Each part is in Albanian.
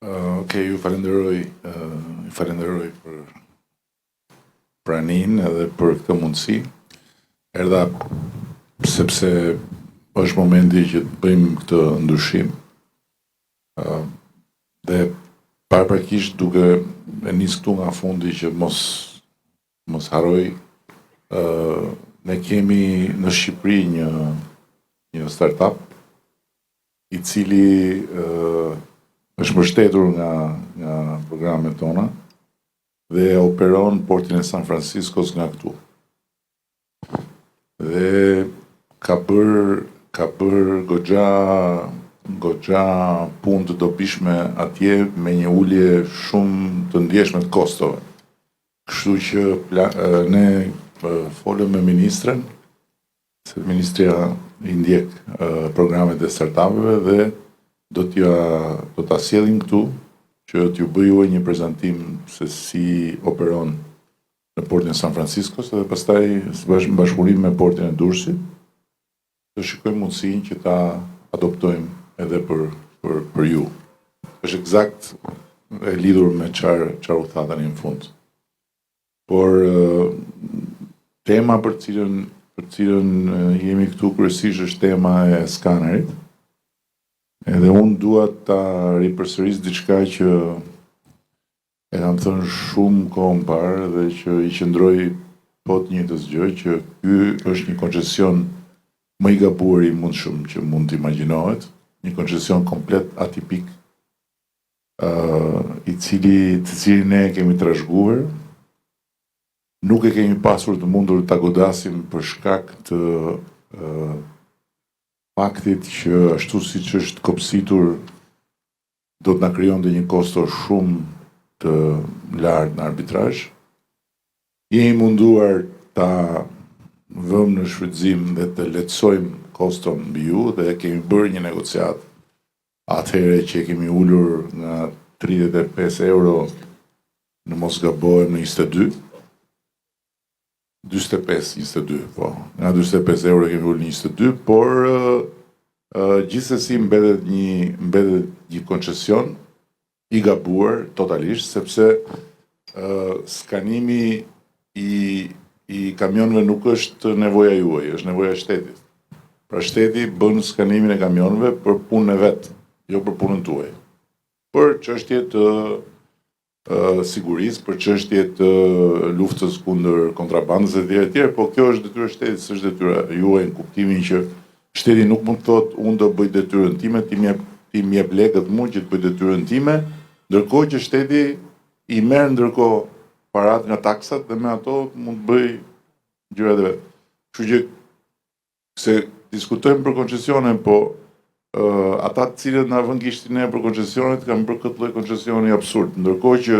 Ju falenderoj për praninë edhe për këtë mundësi. Erdha sepse është momenti që të bëjmë këtë ndryshim. Dhe paraprakisht duke e nis këtu nga fundi që mos haroj, ne kemi në Shqipëri një startup i cili është mbështetur nga programet tona dhe operon portin e San Franciscos nga këtu. Dhe ka bër goxha punë të dobishme atje me një ulje shumë të ndjeshme të kostove. Kështu që ne folëm me ministren, se ministria i ndjek programet e startupeve dhe do ta sjellim këtu që t'ju bëj një prezantim se si operon në portin e San Franciscos dhe pastaj në bashkëpunim me portin e Durrësit të shikojmë mundësinë që ta adoptojmë edhe për ju. Është eksakt e lidhur me çfarë u tha tani në fund. Por tema për cilën jemi këtu kryesisht është tema e skanerit. Edhe unë dua ta ripërsëris diçka që e kam thënë shumë kohë më parë dhe që i qëndroj po të njëjtës gjë, që ky është një koncesion më i gabuar i mundshëm që mund të imagjinohet, një koncesion komplet atipik, të cilin ne kemi trashëguar. Nuk e kemi pasur të mundur ta godasim për shkak të faktit që ashtu siç është kopsitur do të na krijonte një kosto shumë të lartë në arbitrazh. Jemi munduar ta vëmë në shfrytëzim dhe të lehtësojmë koston mbi ju dhe kemi bërë një negociat atëherë që kemi ulur nga 35 euro në mos gabohem në 22. 22, po. Nga 45 euro kemi ulur në 22, por gjithsesi mbetet një koncesion i gabuar totalisht, sepse skanimi i kamionëve nuk është nevoja juaj, është nevoja e shtetit. Pra shteti bën skanimin e kamionëve për punën e vet, jo për punën tuaj. Për çështje të sigurisë, për çështje të luftës kundër kontrabandës etj, po kjo është detyra e shtetit, s'është detyra juaj në kuptimin që shteti nuk mund të thotë unë do bëj detyrën time, ti më jep lekët mua që të bëj detyrën time, ndërkohë që shteti i merr ndërkohë parat nga taksat dhe me ato mund të bëj gjërat e vet. Kështu që se diskutojmë për koncesione, po ata të cilët na vën gishtin ne për koncesionet kanë bërë këtë lloj koncesioni absurd, ndërkohë që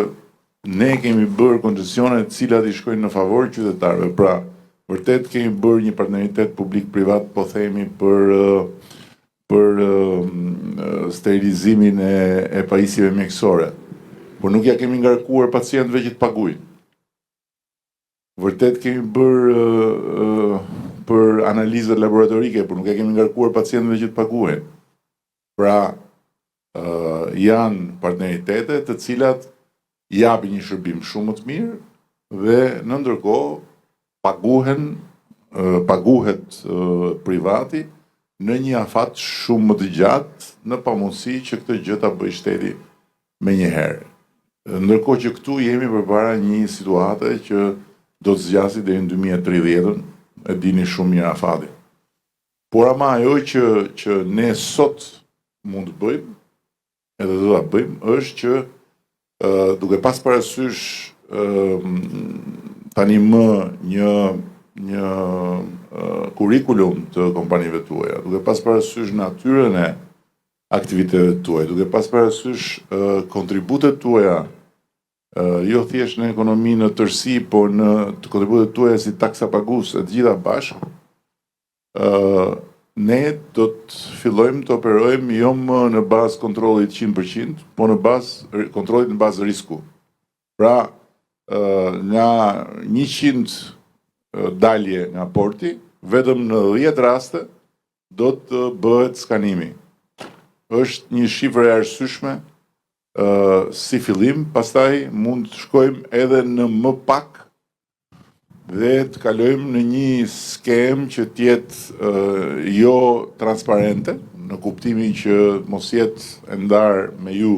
ne kemi bërë koncesione të cilat i shkojnë në favor qytetarëve. Pra, vërtet kemi bërë një partneritet publik-privat, po themi për sterilizimin e pajisjeve mjekësore. Por nuk ja kemi ngarkuar pacientëve që të paguajnë. Vërtet kemi bërë për analizat laboratorike, por nuk ja kemi ngarkuar pacientëve që të paguajnë. Pra, janë partneritete të cilat japin një shërbim shumë më të mirë dhe në ndërkohë paguhet privati në një afat shumë më të gjatë në pamundësi që këtë gjë ta bëjë shteti menjëherë. Ndërkohë që këtu jemi përpara një situate që do të zgjasë deri në 2030-ën, e dini shumë mirë afatin. Por ama ajo që ne sot mund të bëjmë, edhe do ta bëjmë, është që duke pas parasysh tani më një kurikulum të kompanive tuaja, duke pas parasysh natyrën e aktivitetet tuaja, duke pas parasysh kontributet tuaja, jo thjesht në ekonomi në tërësi, por në kontributet tuaja si taksapagues e të gjitha bashkë, ne do të fillojmë të operojmë jo më në bazë kontrollit 100%, po në bazë kontrollit në bazë risku. Pra, nga 100 dalje nga porti, vetëm në 10 raste do të bëhet skanimi. Është një shifër e arsyeshme si fillim, pastaj mund të shkojmë edhe në më pak dhe të kalojmë në një skem që tjetë jo transparente, në kuptimin që mos jetë e ndarë me ju,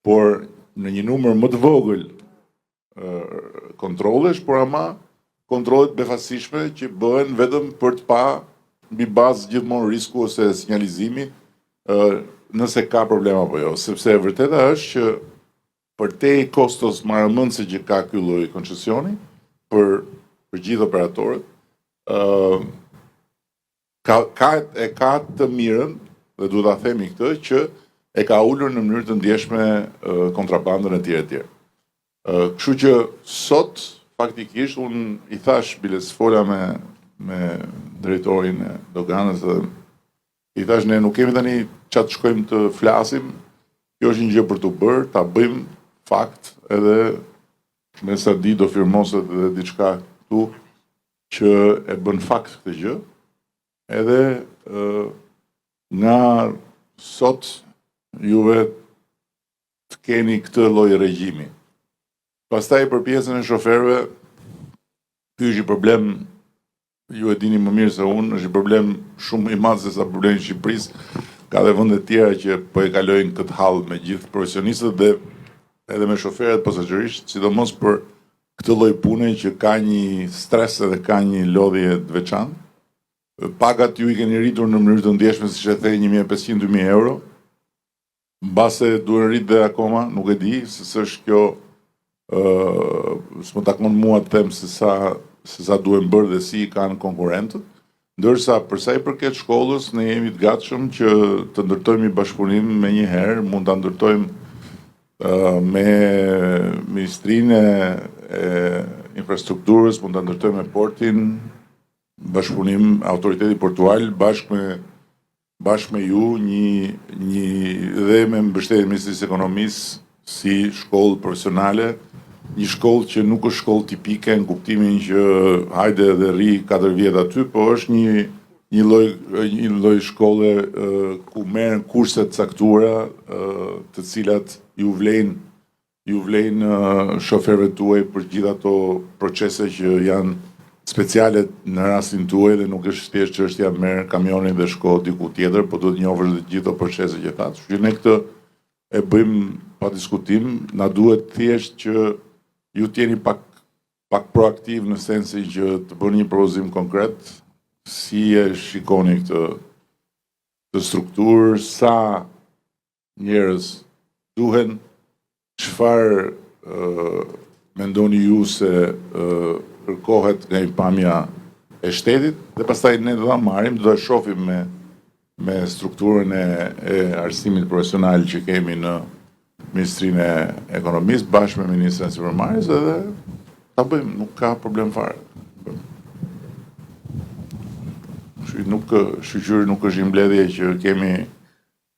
por në një numër më të vogël kontrolesh, por ama kontrolet befasishme që bëhen vetëm për të pa mbi bazë gjithmonë risku ose sinjalizimi nëse ka problema apo jo, sepse e vërteta është që për te i kostos marrëmendse që ka ky lloj koncesioni për gjithë operatorët, ka të mirën, dhe duhet ta themi këtë, që e ka ulur në mënyrë të ndjeshme kontrabandën e tjerë. Kështu që sot faktikisht unë i thash biles fola me drejtorin e doganës dhe i thash ne nuk kemi tani çat shkojmë të flasim, kjo është një gjë për të bërë, ta bëjmë fakt edhe me sa di do firmoset edhe diçka këtu që e bën fakt këtë gjë, edhe nga sot juve të keni këtë lloj regjimi. Pastaj për pjesën e shoferëve, ky është një problem, ju e dini më mirë se unë, është një problem shumë i madh se sa problemi i Shqipërisë. Ka dhe vende tjera që po e kalojnë këtë hall me gjithë profesionistët dhe edhe me shoferët posaçërisht, sidomos për këtë lloj pune që ka një stres edhe ka një lodhje të veçantë. Pagat ju i keni rritur në mënyrë të ndjeshme, siç e thënë 1.500-2.000 euro. Mbase duhen rrit dhe akoma, nuk e di se s'është kjo s'më takon mua të them se sa duhen bërë dhe si kanë konkurrentët, ndërsa përsa i përket shkollës ne jemi të gatshëm që të ndërtojmë një bashkëpunim me një herë, mund ta ndërtojmë me Ministrinë e Infrastrukturës, mund ta ndërtojmë me portin, bashkëpunim autoriteti portual bashkë me ju dhe me mbështetjen e Ministrisë së Ekonomisë si shkollë profesionale, një shkollë që nuk është shkollë tipike në kuptimin që hajde dhe rri 4 vjet aty, po është një lloj shkolle ku merren kurse të caktuara, të cilat ju vlejnë shoferëve tuaj për gjithë ato procese që janë speciale në rastin tuaj dhe nuk është thjesht çështja merr kamionin dhe shko diku tjetër, po duhet njohësh të gjithë ato procese që thatë. Kështu që ne këtë e bëjmë pa diskutim, na duhet thjesht që ju t'jeni pak proaktiv në sensin që të bëni një propozim konkret, si e shikoni këtë strukturë, sa njerëz duhen, çfarë mendoni ju se kërkohet nga pamja e shtetit, dhe pastaj ne do ta marrim, do ta shohim me strukturën e arsimit profesional që kemi në Ministrinë e Ekonomisë bashkë me Ministrën e Sipërmarrjes edhe ta bëjmë, nuk ka problem fare. Shqyqyri nuk është një mbledhje që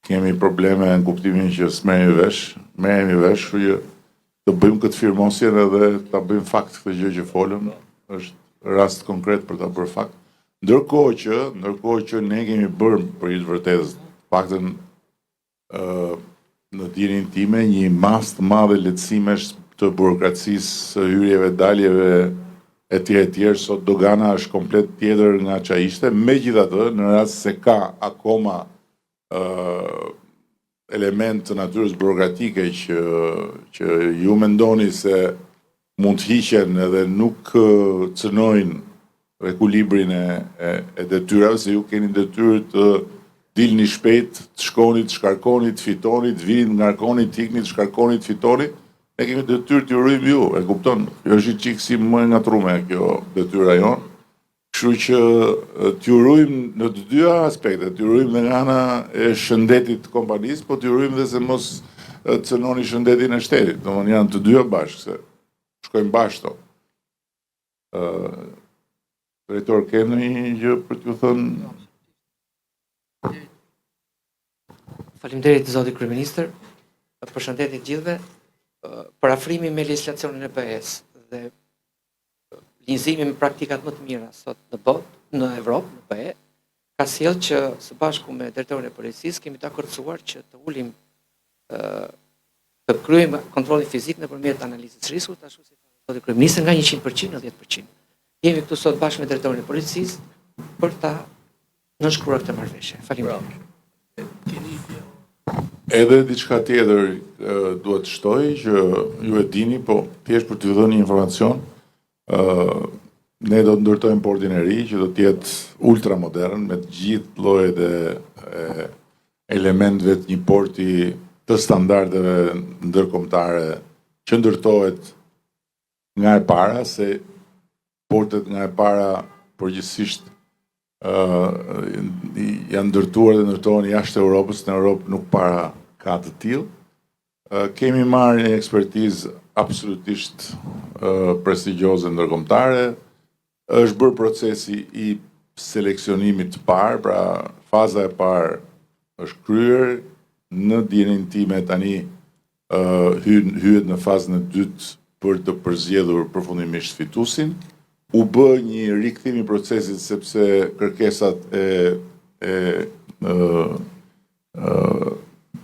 kemi probleme në kuptimin që s'merremi vesh, kështu që të bëjmë këtë firmosjen edhe ta bëjmë fakt këtë gjë që folëm, është rast konkret për ta bërë fakt. Ndërkohë që ne kemi bërë për të vërtetës, faktën në dijenin time, një masë të madhe lehtësimesh të burokracisë, së hyrjeve, daljeve e tjerë, sot dogana është komplet tjetër nga ç'a ishte, megjithatë, në rast se ka akoma element të natyrës burokratike që ju mendoni se mund të hiqen edhe nuk cënojnë ekuilibrin e detyrave, se ju keni detyrë të dilni shpejt, të shkoni, të shkarkoni, të fitoni, të vini, të ngarkoni, të ikni, të shkarkoni, të fitoni, ne kemi detyrë të urojmë ju, e kupton? Kjo është çik si më ngatrume kjo detyra jonë. Kështu që t'ju urojmë në të dyja aspektet, t'ju urojmë nga ana e shëndetit të kompanisë, po t'ju urojmë dhe se mos cënoni shëndetin e shtetit. Domethënë janë të dyja bashkë, se shkojmë bashkë. Drejtor, ke ndonjë gjë për t'ju thënë? Faleminderit zoti kryeministër. Përshëndetje të gjithëve. Parafrimi me legjislacionin e BE-s dhe linjëzimi me praktikat më të mira sot në botë, në Evropë, në BE, ka sjellë që së bashku me drejtorin e policisë kemi ta kërcësuar që të ulim të kryejmë kontrollin fizik nëpërmjet analizës rrezikut, ashtu si thotë kryeministri, nga 100% në 10%. Jemi këtu sot bashkë me drejtorin e policisë për ta nënshkruar këtë marrëveshje. Faleminderit. Edhe diçka tjetër duhet të shtoj që ju e dini, po thjesht për t'ju dhënë një informacion, ne do të ndërtojmë portin e ri që do të jetë ultramodern me të gjithë llojet e elementëve të një porti të standardeve ndërkombëtare që ndërtohet nga e para, se portet nga e para përgjithsisht janë ndërtuar dhe ndërtohen jashtë Europës, në Europë nuk para ka të tillë. Kemi marrë një ekspertizë absolutisht prestigjioze ndërkombëtare. Është bërë procesi i seleksionimit të parë, pra faza e parë është kryer, në dijenin time tani hyet në fazën e dytë për të përzgjedhur përfundimisht fituesin. U bë një rikthim i procesit sepse kërkesat e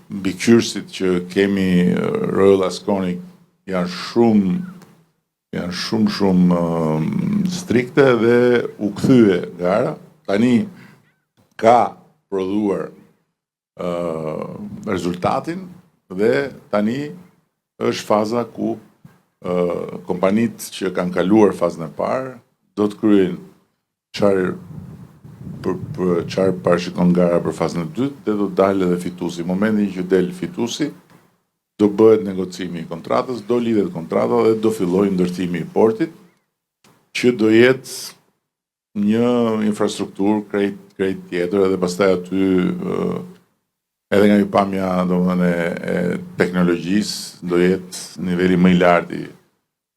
mbikëqyrësit që kemi Royal Asconic janë shumë strikte dhe u kthye gara. Tani ka prodhuar rezultatin dhe tani është faza ku kompanitë që kanë kaluar fazën e parë do të kryejnë çfarë parashikon gara për fazën e dytë dhe do të dalë edhe fituesi. Në momentin që del fituesi, do bëhet negocimi i kontratës, do lidhet kontrata dhe do fillojë ndërtimi i portit, që do jetë një infrastrukturë krejt tjetër, edhe pastaj aty edhe nga një pamja e teknologjisë do jetë niveli më i lartë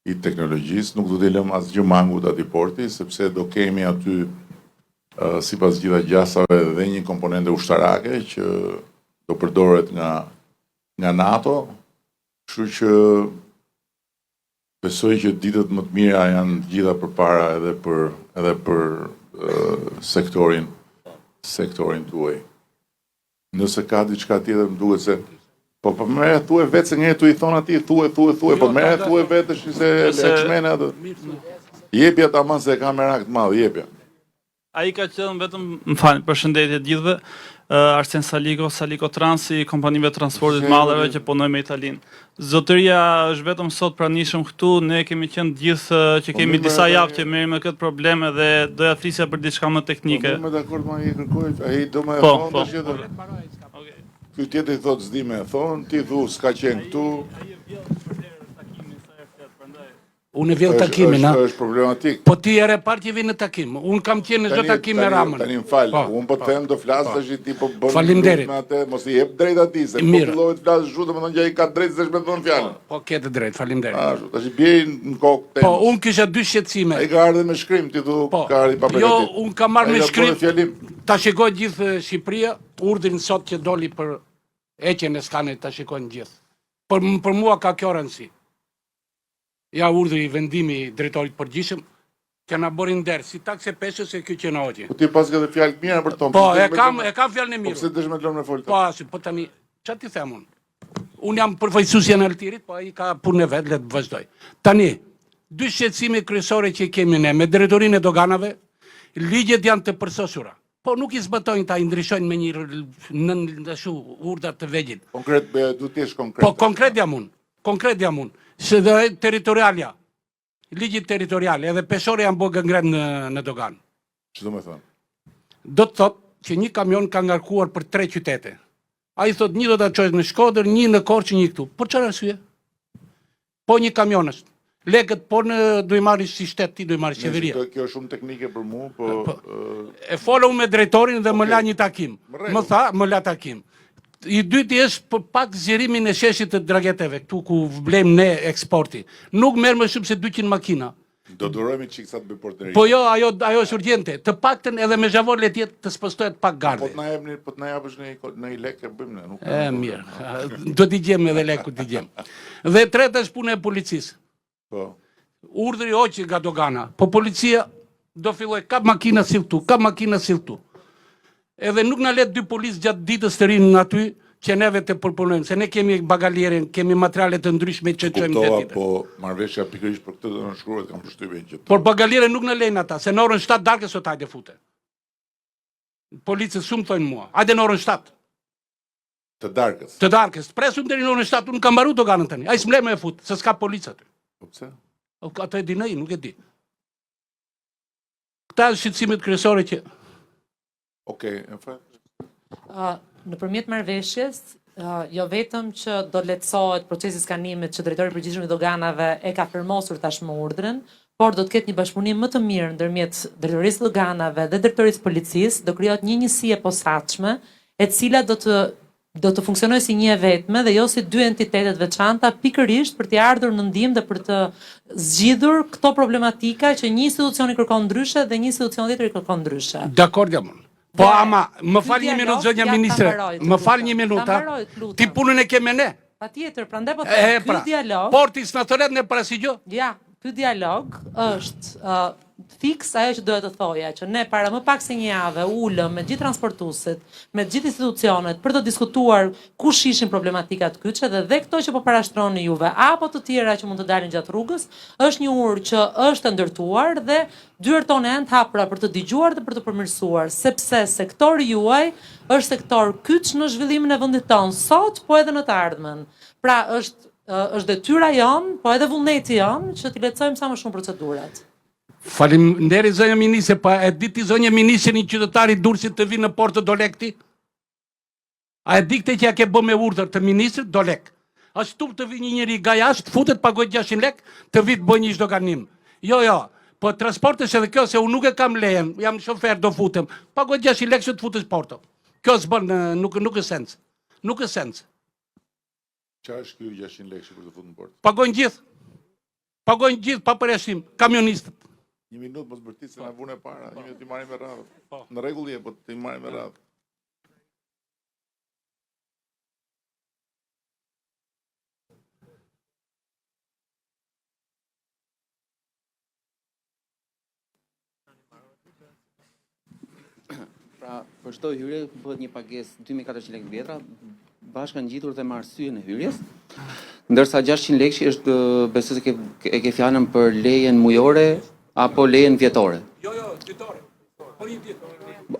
i teknologjisë. Nuk do t'i lëm asgjë mangut atij porti, sepse do kemi aty sipas gjitha gjasave dhe një komponente ushtarake që do përdoret nga NATO, kështu që besoj që ditët më të mira janë gjitha përpara edhe për sektorin tuaj. Nëse ka diçka tjetër më duhet se po merre thuaj vetë se njerëzit i thon atij thuaj, po merre thuaj vetësh se lexmene atë. Jepja tamam se ka merak të madh, jepja. Ai ka qenë vetëm, më fal, përshëndetje të gjithëve. Arsen Saliko Trans, i kompanive transportit madheve që punojnë me Italinë. Zotëria është vetëm sot pranishëm këtu, ne kemi qenë gjithë që kemi disa javë që merrem me këtë problem dhe doja flisja për diçka më teknike. Po, më dakord me ai kërkoj, ai do më thonë tash tjetër. Ky tjetri thotë s'di më thon, ti thu s'ka qenë këtu. Unë vjen takimin, është problematik. Po ti ere parë që vjen në takim. Unë kam qenë në çdo takim me Ramën. Tani më fal, unë po të them do flas tash ti po bën. Faleminderit. Me atë, mos i jep drejt atij, se po fillohet të flas zhut, domethënë që ai ka drejt se më thon fjalën. Po ke të drejt, faleminderit. Ashtu, tash i bie në kokë tem. Po unë kisha dy shqetësime. Ai ka ardhur me shkrim, ti thu ka ardhur pa përgatitur. Jo, unë kam marrë me shkrim. Ta shikoj gjithë Shqipëria, urdhrin sot që doli për heqjen e skanit ta shikojnë gjithë. Për mua ka kjo rëndësi. Ja urdhri vendimi i drejtorit përgjithshëm që na bërin nder si takse peshë se kjo që na hoqi. Po ti pas ke fjalë të mira për ton. Po, e kam fjalën e mirë. Po pse dësh me lëmë në fol? Po tani, çfarë ti them unë? Unë jam përfaqësuesi i analitirit, po ai ka punën e vet, le të vazhdoj. Tani, dy shqetësime kryesore që kemi ne me drejtorinë e doganave, ligjet janë të përsosura. Po nuk i zbatojnë ta, i ndryshojnë me një urdhra të vegjël. Konkret, duhet të jesh konkret. Po konkret jam unë. Se dhe territorialja, ligjit territorial, edhe peshore janë bërë gëngren në dogan. Që do me thonë? Do të thotë që një kamion ka ngarkuar për 3 qytete. A i thotë një do të qojnë në Shkodër, një në Korçë, një këtu. Por çfarë arsye? Po një kamion është. Legët, po do i marrë si shtet, ti do i marrë qeveria. Kjo është shumë teknike për mu, po... E fola unë me drejtorin dhe më la një takim. Më tha, më la takim. I dyti është për pak zgjerimin e sheshit të drageteve, këtu ku vlem ne eksporti. Nuk merë më shumë se 200 makina. Do durojmë çik sa të bëj porteri. Po jo, ajo është urgjente. Të paktën edhe me zhavor le të jetë të spostohet pak garde. Po të na japësh në i lek e bëjmë ne, nuk. Mirë. Do t'i gjem edhe leku t'i gjem. Dhe treta është punë e policisë. Po. Urdhri hoqi nga dogana. Po policia do filloj ka makina sill këtu, ka makina sill këtu. Edhe nuk na let dy policë gjatë ditës të rinë aty që neve të përpunojmë, se ne kemi bagalierin, kemi materiale të ndryshme që çojmë Kuptova, detit. po marrëveshja pikërisht për këtë do në shkruhet, kam përshtypjen që Por bagalierin nuk në lejnë ata, se në orën 7 darkë sot hajde fute. Policët shumë thonë mua, hajde në orën 7. të darkës. Të darkës, presum deri në orën 7, unë kam mbaruar doganën tani. Ai s'mle më e fut, se s'ka policë aty. Po pse? Ato e dinoj, nuk e di. Këta janë shqetësimet kryesore që Okej, e fal. Nëpërmjet marrëveshjes, jo vetëm që do lehtësohet procesi i skanimit që drejtori i përgjithshëm i doganave e ka firmosur tashmë urdhrën, por do të ketë një bashkëpunim më të mirë ndërmjet drejtorisë së doganave dhe drejtorisë së policisë, do krijohet një njësi e posaçme, e cila do të funksionojë si një e vetme dhe jo si dy entitetet veçanta, pikërisht për t'i ardhur në ndihmë dhe për të zgjidhur këto problematika që një institucion i kërkon ndryshe dhe një institucion tjetër i kërkon ndryshe. dakord jam unë. Po ama, më fal një minutë zonja ministre. Më fal një minutë. Ti punën e kemë ne. Patjetër, prandaj po them, ky dialog. Portis na thoret ne para si gjë. Ja, ky dialog është fiks ajo që doja të thoja, që ne para më pak se një javë ulëm me gjithë transportuesit, me gjithë institucionet për të diskutuar kush ishin problematikat kyçe dhe këto që po parashtroni juve apo të tjera që mund të dalin gjatë rrugës, është një urë që është ndërtuar dhe dyert tona janë të hapura për të dëgjuar dhe për të përmirësuar, sepse sektori juaj është sektor kyç në zhvillimin e vendit tonë sot, po edhe në të ardhmen. Pra është detyra jon, po edhe vullneti jon që t'i lehtësojmë sa më shumë procedurat. Faleminderit zonja ministre, pa e di ti zonja ministre një qytetari Durrësit të vinë në Porto Dolekti? A e di këtë që ja ke bë me urdhër të ministrit Dolek? Ashtu të vi një njeri nga jashtë, futet pagoj 600 lek, të vit bëj një zhdoganim. Jo, po transportesh edhe kjo se unë nuk e kam lejen, jam shofer do futem. Pagoj 600 lek që të futesh Porto. Kjo s'bën, nuk e sens. Nuk e sens. Çfarë është ky 600 lekë për të futur në port? Pagojnë gjithë. Pagojnë gjithë pa përjashtim, kamionistët. Një minutë mos bërtit se na vune para, një minutë t'i marrim me radhë. Në rregull je, po t'i marrim me radhë. Pra, për çdo hyrje bëhet një pagesë 2400 lekë vjetra, bashkë ngjitur dhe me arsyeën e hyrjes. Ndërsa 600 lekë është besoj se ke fjalën për lejen mujore apo lejen vjetore. Jo, vjetore. Po një ditë.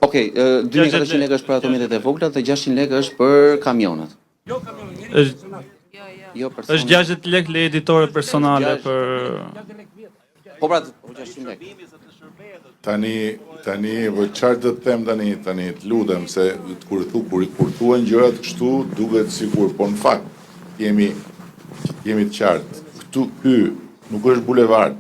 Okej, 2400 lekë është për automjetet e vogla dhe 600 lekë është për kamionat. Jo kamionat, Jo personale. Është 60 lekë leje editore personale për Po pra, 600 lekë. Tani, po çfarë të them tani të lutem se kur thuhen gjërat kështu duket sikur, po në fakt jemi të qartë. Ky nuk është bulevard.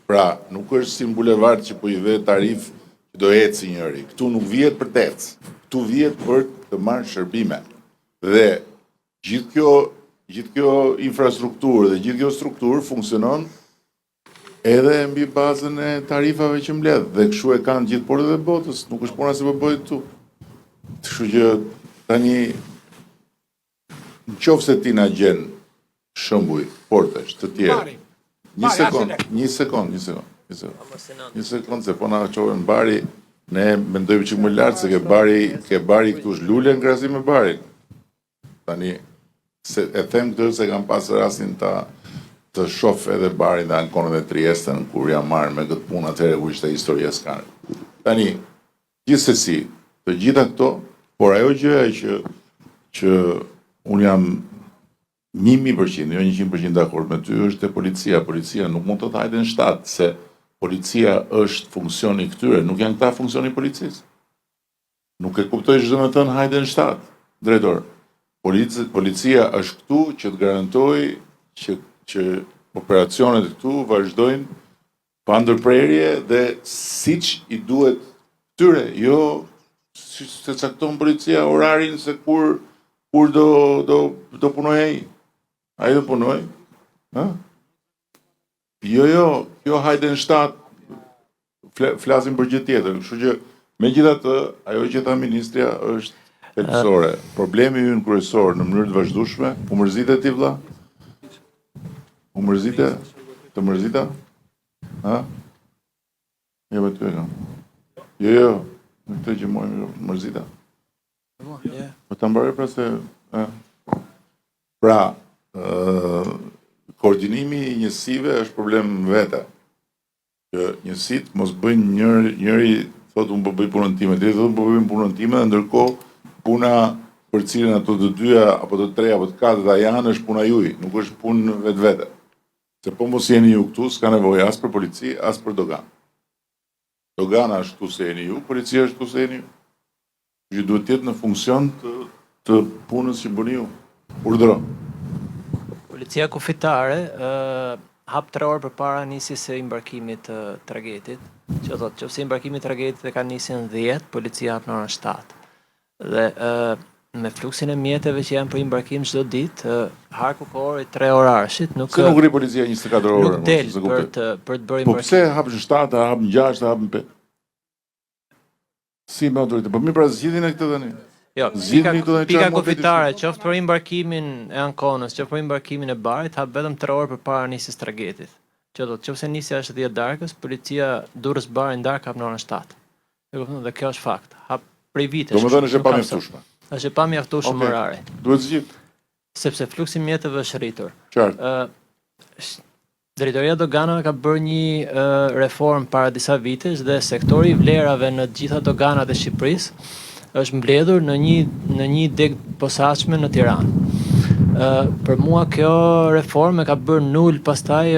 Pra, nuk është si në bulevard që po i dhe tarif që do eci njëri. Këtu nuk vihet për të ecë. Këtu vihet për të marrë shërbime. Dhe gjithë kjo infrastrukturë dhe gjithë kjo strukturë funksionon edhe mbi bazën e tarifave që mbledh, dhe kështu e kanë gjithë portet e botës, nuk është puna se po bëhet këtu. Kështu që tani nëse ti na gjen shembuj portesh të tjerë. Një sekond, se po na çojën bari, ne mendojmë që më lart se ke bari këtu është lule në krahasim me barin. Tani se e them këtë se kam pas rastin të shoh edhe barin dhe Ankonën e Triestën kur jam marrë me këtë punë atëherë kur ishte historia e skanit. Tani, gjithsesi, të gjitha këto, por ajo gjëja që unë jam 1000%, jo 100% dakord me ty, është e policia. Policia nuk mund të hajde në shtat, se policia është funksioni këtyre, nuk janë këta funksioni policisë. Nuk e kuptoj çdo më thënë hajde në shtat, drejtor. Policia është këtu që të garantoj që operacionet këtu vazhdojnë pa ndërprerje dhe siç i duhet këtyre, jo se cakton policia orarin se kur do punoj ai. Ai do punoj? Jo, kjo hajde në shtat, flasim për gjë tjetër. Kështu që megjithatë, ajo që tha ministria është thelbësore. Problemi ynë kryesor në mënyrë të vazhdueshme, u mërzitet ti vëlla? U mërzite? Të mërzita? Ha? Jo, me ty e kam. Jo, me ty që mojmë mërzita. Po të mbarë pra se Pra, koordinimi i njësive është problem vete. Që njësit mos bëjnë njëri thotë unë po bëj punën time, tjetri thotë unë po bëj punën time, dhe ndërkohë puna për cilën ato të dyja apo të treja apo të katërta janë është puna juaj, nuk është punë vetvete. Se po mos jeni ju këtu, s'ka nevojë as për polici, as për dogan. Dogana është këtu se jeni ju, policia është këtu se jeni ju. Që duhet të jetë në funksion të punës që bëni ju. Urdhëro. Policia kufitare hap 3 orë përpara nisjes së imbarkimit të tragedit. Që thotë, nëse imbarkimi i tragedit e ka nisën 10, policia hap në orën 7. Dhe me fluksin e mjeteve që janë për imbarkim çdo ditë, harku kohori 3 orarshit nuk Se nuk rri policia 24 orë. Nuk del për të bërë imbarkim. Po pse hapën 7, hapën 6, hapën 5? Si me autoritet? Po mirë pra zgjidhin e këtë tani. Jo, pika kufitare, qoftë për imbarkimin e Ankonës, qoftë për imbarkimin e Barit, hap vetëm 3 orë përpara nisjes tragedit. Që do të nëse nisja është 10 darkës, policia Durrës Bari ndark hap në orën 7. Dhe kjo është fakt. Hap prej vitesh. Domethënë është e pamjaftueshme. Është e pamjaftueshme orari. Duhet zgjidh. Sepse fluksi i mjeteve është rritur. Qartë. Drejtoria Doganave ka bërë një reformë para disa vitesh dhe sektori i vlerave në të gjitha doganat e Shqipërisë është mbledhur në një deg posaçme në Tiranë. Për mua kjo reformë ka bërë nul pastaj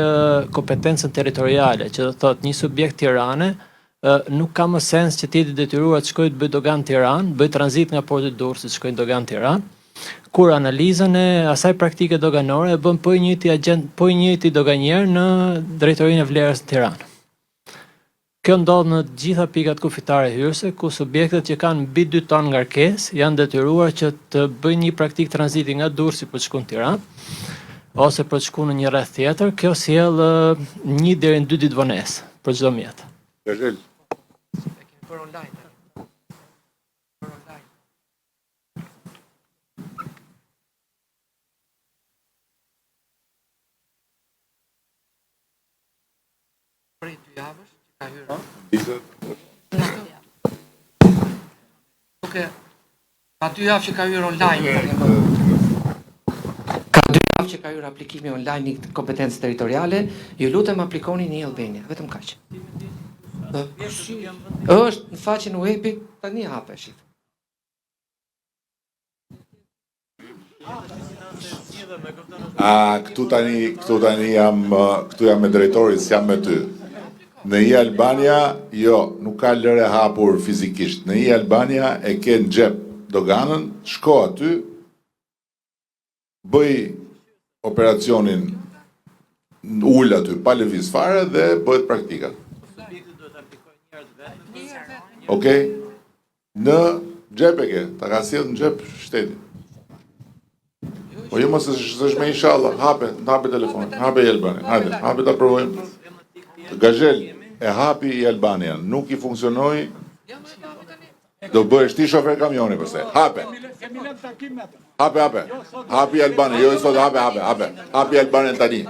kompetencën territoriale, që do të thotë një subjekt Tirane nuk ka më sens që ti të detyruar të shkojë të bëj dogan Tiranë, bëj tranzit nga porti i Durrësit të shkojë në dogan Tiranë, kur analizën e asaj praktike doganore e bën po i njëjti doganier në drejtorinë e vlerës në Tiranë. Kjo ndodh në të gjitha pikat kufitare hyrëse, ku subjektet që kanë mbi 2 ton ngarkesë janë detyruar që të bëjnë një praktik tranziti nga Durrësi për të shkuar në Tiranë, ose për të shkuar në një rreth tjetër. Kjo sjell 1 deri në 2 ditë vonesë për çdo mjet. Gazhel. Për online. Prej 2 javësh që ka hyrë. Ka 2 javë që ka hyrë online. Ka 2 javë që ka hyrë aplikimi online i kompetencës territoriale, ju lutem aplikoni në Albania, vetëm kaq. Është në faqen webit tani hapesh. Këtu tani jam me drejtorin, s'jam me ty. Në Albania, jo, nuk ka lëre hapur fizikisht. Në Albania e ke në xhep doganën, shko aty, bëj operacionin ul aty, pa lëviz fare dhe bëhet praktika. Okej? Në xhep e ke, ta ka sjell në xhep shtetin. Po jo mos është me inshallah, hape telefonin, hape i Albanian, hajde, hape ta provojmë. Gazhel, e hapi i Albanian, nuk i funksionoi, do bëhesh ti shofer kamioni përse, hape. Hapi i Albanian, jo i sot hapi i Albanian tani.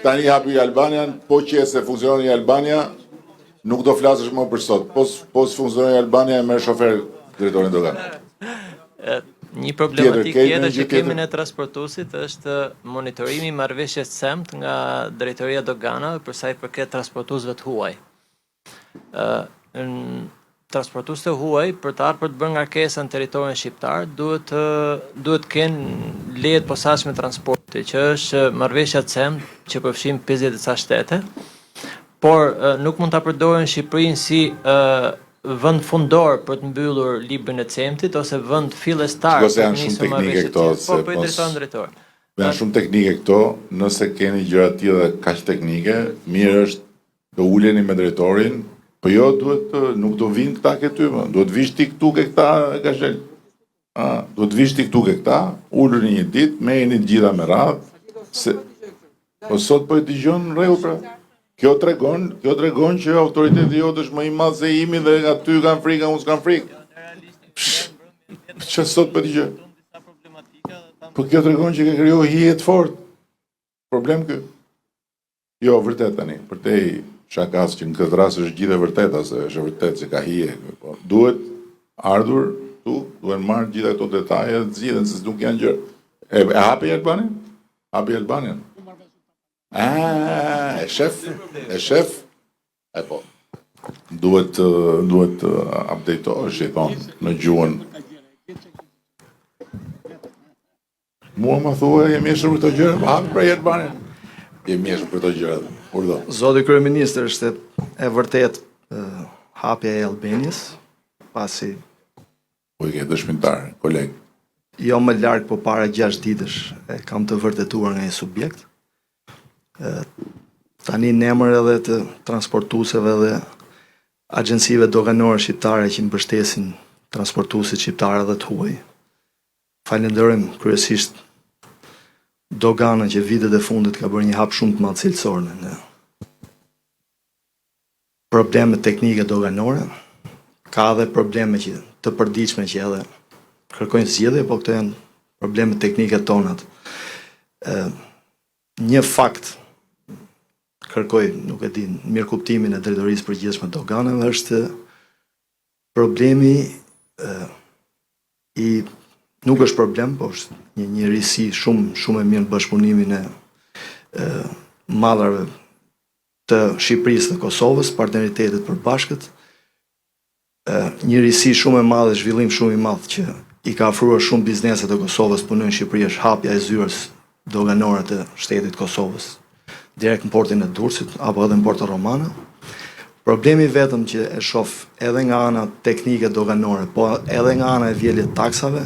Tani hapi i Albanian, po që se funksionon i Albania, nuk do flasësh më për sot, po s'funksionon i Albania e merr shofer drejtorin dogan. Një problematik tjetër që kemi në transportuesit është monitorimi i marrëveshjes CEMT nga Drejtoria Doganave për sa i përket transportuesve të huaj. Transportuesit të huaj për të ardhur për të bërë ngarkesa në territorin shqiptar duhet kenë leje të posaçme transporti, që është marrëveshja CEMT që përfshin 50 disa shtete, por nuk mund ta përdoren Shqipërinë si vend fundor për të mbyllur librin e CEMT-it ose vend fillestar për të nisur marrëveshje. Po drejtor. Janë shumë teknike këto, nëse keni gjëra të tilla kaq teknike, mirë është të uleni me drejtorin, po jo nuk do vinë këta ke ty, duhet vish ti këtu ke këta, Gazhel. Duhet vish ti këtu ke këta, uluni një ditë, merrni të gjitha me radhë. Po sot po e dëgjon rregull pra. Kjo tregon që autoriteti jote është më i madh se imi dhe aty kanë frikë, unë s'kam frikë. Që sot po dëgjoj. Po kjo tregon që ke krijuar hije të fortë. Problem ky. Jo, vërtet tani, përtej shakas që në këtë rast është gjithë e vërteta, se është vërtet që ka hije. Po, duhet ardhur këtu, duhen marrë gjitha këto detaje, zgjidhen se nuk janë gjë. E hapi Albanian? Hapi Albanian? E shef? E po. Duhet update-ohesh, i thonë, në gjuhën. Mua më thua, jemi mjeshur për të gjëra, më hapi pra Albanian. Jemi mjeshur për të gjëra, urdo. Zoti Kryeministër, është e vërtet hapja e Albanias, pasi Po i ke dëshmitar, koleg. jo më larg, po para 6 ditësh e kam të vërtetuar nga një subjekt. Tani në emër edhe të transportuesve dhe agjencive doganore shqiptare që mbështesin transportuesit shqiptarë dhe të huaj. Falenderojm kryesisht doganën që vitet e fundit ka bërë një hap shumë të madh cilësor në probleme teknike doganore, ka edhe probleme që të përditshme që edhe kërkojnë zgjedhje, po këto janë probleme teknike tonat. Një fakt kërkoj, nuk e di, mirëkuptimin e drejtorisë përgjithshme të doganave, është problemi nuk është problem, po është një risi shumë e mirë në bashkëpunimin e madhrave të Shqipërisë dhe Kosovës, partneritetet përbashkët, një risi shumë e madhe, zhvillim shumë i madh që i ka ofruar shumë bizneset e Kosovës punojnë në Shqipëri, është hapja e zyrës doganore të shtetit Kosovës, direkt në portin e Durrësit apo edhe në portën romane. Problemi vetëm që e shoh edhe nga ana teknike doganore, po edhe nga ana e vjeljet taksave,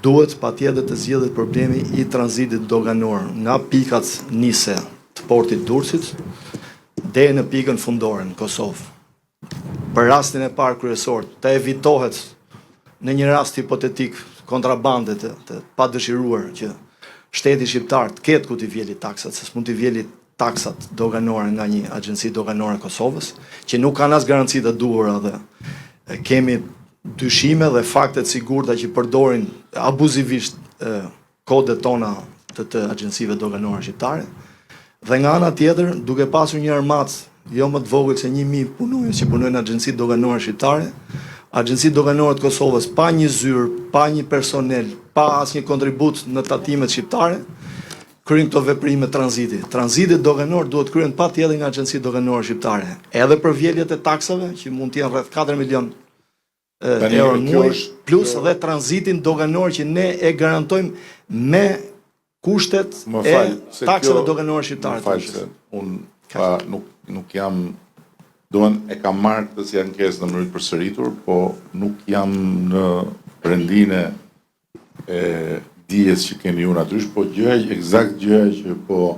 duhet patjetër të zgjidhet problemi i tranzitit doganor nga pikat nise të portit Durrësit deri në pikën fundore në Kosovë. Për rastin e parë kryesor, të evitohet në një rast hipotetik kontrabande të padëshiruar që shteti shqiptar të ketë ku t'i vjeli taksat, se s'mund t'i vjeli taksat doganore nga një agjenci doganore e Kosovës, që nuk kanë as garanci të duhura dhe kemi dyshime dhe faktet sigurta që përdorin abuzivisht kodet tona të agjencive doganore shqiptare. Dhe nga ana tjetër, duke pasur një armatë jo më të vogël se 1000 punonjës që punojnë në agjencitë doganore shqiptare, agjencitë doganore të Kosovës pa një zyrë, pa një personel, pa asnjë kontribut në tatimet shqiptare, kryejnë këto veprime tranziti. Tranziti doganor duhet kryen patjetër nga agjencitë doganore shqiptare, edhe për vjeljet e taksave, që mund të jenë rreth 4 milion euro në muaj, plus edhe tranzitin doganor që ne e garantojmë me kushtet e taksave doganore shqiptare. Më fal, unë nuk jam, e kam marrë këtë si ankesë në mënyrë të përsëritur, po nuk jam në rendinë e dijes që keni ju natyrisht, po eksakt gjëja që po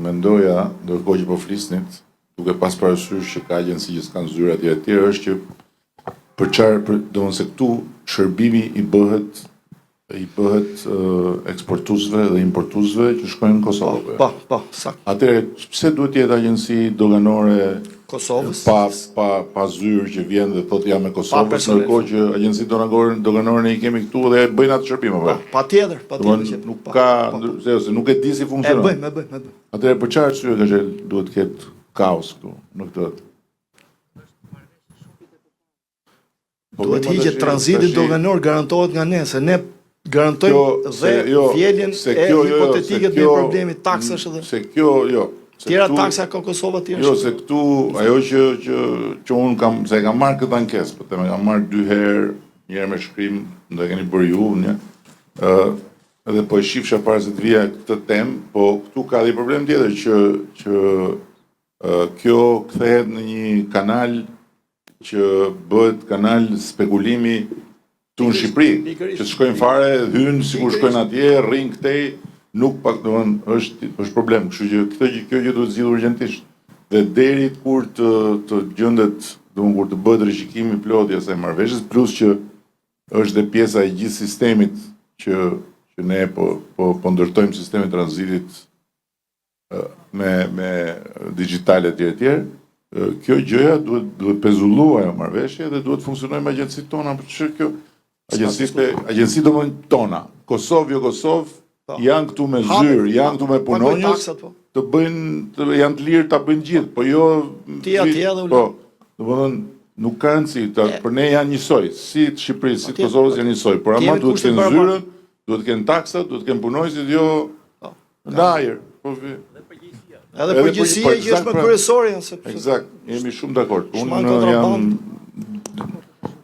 mendoja, ndërkohë që po flisnit, duke pas parasysh që ka agjenci që s'kanë zyrë atje e tjerë, është që domethënë se këtu shërbimi i bëhet eksportuesve dhe importuesve që shkojnë në Kosovë. Po, sakt. Atëherë, pse duhet të jetë agjenci doganore Kosovës pa zyrë që vjen dhe thotë jam me Kosovës, ndërkohë që agjenci doganore ne i kemi këtu dhe bëjnë atë shërbim apo? Patjetër që nuk ka, ose nuk e di si funksionon. E bëjmë. Atëherë për çfarë arsye ka duhet të ketë kaos këtu në këtë? Duhet hiqet tranziti doganor, garantohet nga ne, se ne garantojmë dhe vjeljen e hipotetike të problemit taksash edhe. Se kjo, jo. Tjera taksa ka Kosova tjera. Jo, se këtu, ajo që unë kam, se kam marrë këtë ankesë, për të me kam marrë 2 herë, një herë me shkrim, ndë e keni bërë ju, edhe po e shifsha para se të vija këtë temë, po këtu ka dhe problem tjetër që kjo kthehet në një kanal që bëhet kanal spekulimi tu në Shqipëri, që shkojnë fare, hynë, sikur shkojnë atje, rrinë këtej, nuk pak është problem. Kështu që kjo gjë duhet zgjidhur urgjentisht. Dhe deri kur të gjendet, kur të bëhet rishikimi plot i asaj marrëveshjes, plus që është dhe pjesa e gjithë sistemit që ne po ndërtojmë sistemin e tranzitit me digjitale etj. Kjo gjëja duhet pezulluar ajo marrëveshje dhe duhet funksionojë me agjencitë tona, për kjo agjencitë domethënë tona, Kosovë, jo Kosovë, janë këtu me zyrë, janë këtu me punonjës, të bëjnë, janë të lirë ta bëjnë gjithë, po jo ti atje edhe po, domethënë nuk ka rëndësi, për ne janë njësoj, si të Shqipërisë, si të Kosovës janë njësoj, por ama Kemi duhet të kushte kenë barabartë. zyrën, duhet të kenë taksat, duhet të kenë punojësit, jo në ajër. Edhe përgjithësia që është më kryesore, sepse Eksakt, jemi shumë dakord. Shman Unë jam kontraband.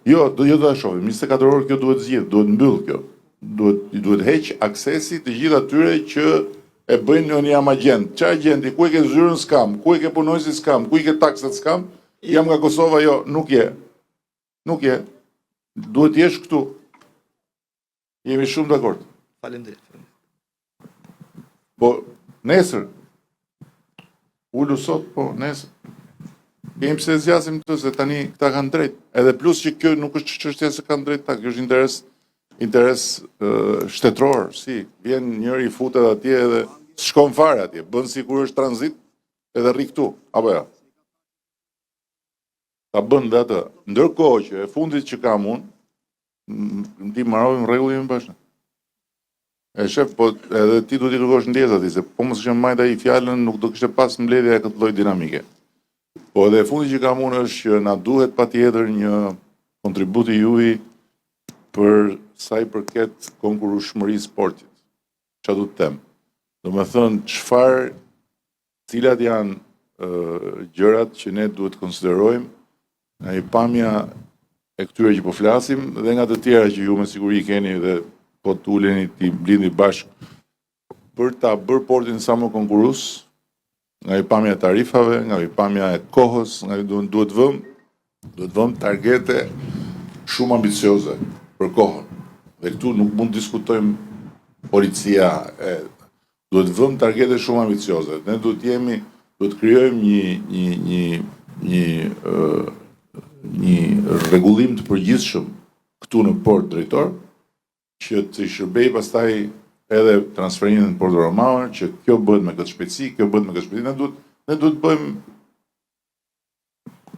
Jo, do ta shohim. 24 orë kjo duhet zgjidh, duhet mbyll kjo. Duhet heq aksesi të gjithë atyre që e bëjnë unë jam agent. Ç'a agenti? Ku e ke zyrën skam? Ku e ke punojësin skam? Ku i ke taksat skam? Jam nga Kosova, jo, nuk je. Nuk je. Duhet jesh këtu. Jemi shumë dakord. Faleminderit. Po, nesër. Ulu sot, po, nesër. Kemi pse zgjasim këtë, se tani këta kanë drejt. Edhe plus që kjo nuk është çështja se kanë drejt ta, kjo është interes shtetëror, si. Vjen njëri futet atje edhe shkon fare atje, bën sikur është tranzit edhe rri këtu, apo ja. Ta bën dhe atë. Ndërkohë që e fundit që kam unë, ti marrovim rregullin bashkë. E shef, po edhe ti duhet i kërkosh ndjesë ati, se po mos kishte majt ai fjalën, nuk do kishte pas mbledhja e këtë lloj dinamike. Po edhe e fundi që kam unë është që na duhet patjetër një kontributi juaj për sa i përket konkurrueshmërisë sportit. Çfarë do të them? Domethënë cilat janë gjërat që ne duhet të konsiderojmë nga i pamja e këtyre që po flasim dhe nga të tjera që ju me siguri keni dhe po të uleni ti blini bashkë për ta bërë portin sa më konkurrues, nga i pamja e tarifave, nga i pamja e kohës, nga duhet vëm targete shumë ambicioze për kohën. Dhe këtu nuk mund të diskutojmë policia, duhet vëm targete shumë ambicioze. Ne duhet krijojmë një rregullim të përgjithshëm këtu në port drejtor, që të shërbej pastaj edhe transferimin në Port Romaur, që kjo bëhet me këtë shpejtësi, kjo bëhet me këtë shpejtësi. Ne duhet të bëjmë,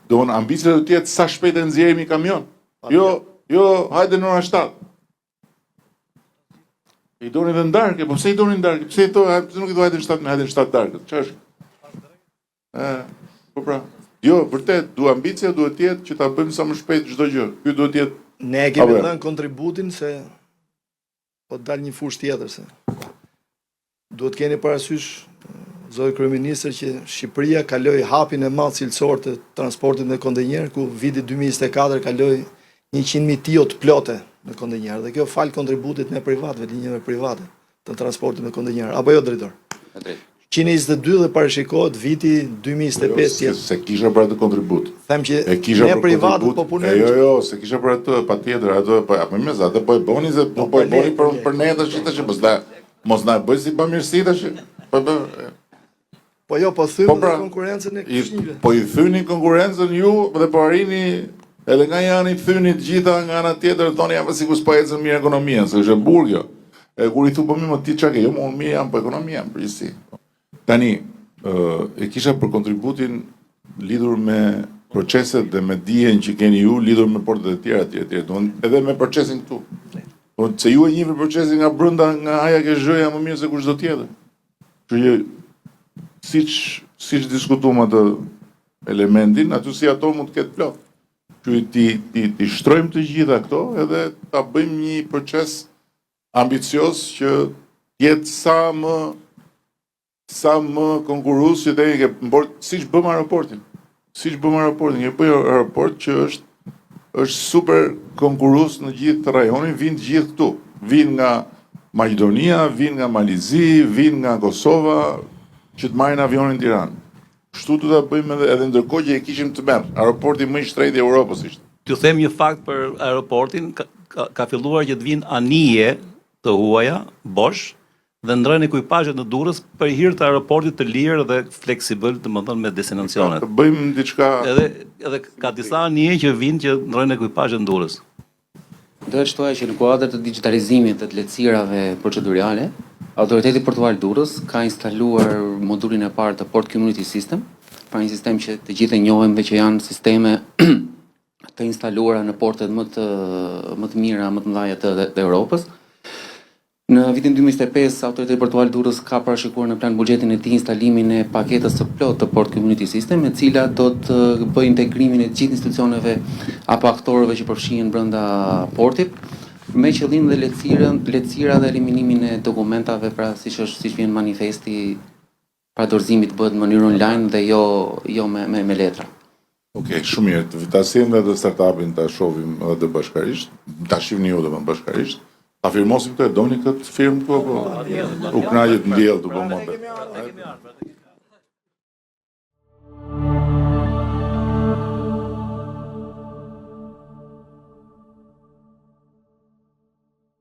domthonë ambicia do të jetë sa shpejt e nxjerrim kamion. Jo, hajde në ora 7. I doni dhe ndarkë, po pse i doni ndarkë? Pse nuk i do hajde në 7, hajde në 7 darkët? Ç'është? Po pra. Jo, vërtet, ambicia duhet të jetë që ta bëjmë sa më shpejt çdo gjë. Ky duhet të jetë. Ne e kemi dhënë kontributin se po dal një fushë tjetër se duhet keni parasysh, zoti kryeministër, që Shqipëria kaloi hapin e madh cilësor të transportit në kondenjer, ku viti 2024 kaloi 100.000 tio të plote në kondenjer, dhe kjo fal kontributit me privatëve, linjave private të transportit në kondenjer. Apo jo, drejtor? 122 dhe parashikohet viti 2025 tjetër. Se kisha për atë kontribut. Them që ne privatët po punojmë. Jo, se kisha për atë patjetër, apo më atë po e bëni se po e bëni për ne tash, mos na bëj si bamirësi tash. Po jo, po thymë dhe konkurencën e kushnjive. Po i thyni konkurencën ju dhe po arrini edhe nga janë i thyni të gjitha nga ana tjetër, thoni ja sikur s'po ecën mirë ekonomia, se është e burr kjo. Kur i thu po më ti çka ke, jo unë mirë jam po ekonomia në përgjithësi. Tani, e kisha për kontributin lidhur me proceset dhe me dijen që keni ju, lidhur me portet e tjera, edhe me procesin këtu. Se ju e njihni procesin nga brenda, nga aja ke zhëja më mirë se kushdo tjetër. Që siç diskutuam atë elementin, aty si ato mund të ketë plot. Që ti shtrojmë të gjitha këto edhe ta bëjmë një proces ambicios që jetë sa më konkurrues që deri siç bëm aeroportin. Një aeroport që është super konkurrues në gjithë rajonin, vinë të gjithë këtu. Vinë nga Maqedonia, vinë nga Malizi, vinë nga Kosova, që të marrin avionin në Tiranë. Kështu do ta bëjmë edhe ndërkohë që e kishim të merr. Aeroporti më i shtrenjtë i Europës ishte. T'ju them një fakt për aeroportin, ka filluar që të vinë anije të huaja, Bosch, dhe ndrojnë ekuipazhet në Durrës për hir të aeroportit të lirë dhe fleksibël, domethënë me destinacionet. Bëjmë diçka. Edhe ka disa anije që vinë që ndrojnë ekuipazhet në Durrës. Do të shtoja që në kuadër të digitalizimit të lehtësirave procedurale, Autoriteti Portuar Durrës ka instaluar modulin e parë të Port Community System, pra një sistem që të gjithë e njohim dhe që janë sisteme të instaluara në portet më të mira, më të mëdha të Europës. Në vitin 2025, Autoriteti Portual Durrës ka parashikuar në plan buxhetin e tij instalimin e paketës së plotë të Port Community System, e cila do të bëjë integrimin e gjithë institucioneve apo aktorëve që përfshihen brenda portit, me qëllim dhe lehtësira dhe eliminimin e dokumentave, pra siç vjen manifesti, pra dorëzimi të bëhet në mënyrë online dhe jo me letra. Okej, shumë mirë. Ta sillim edhe startupin ta shohim edhe bashkarisht. Ta shihni ju edhe bashkarisht. Ta firmosim këtë, doni këtë firmë këtu apo? U kënaqet ndjell të bëjmë.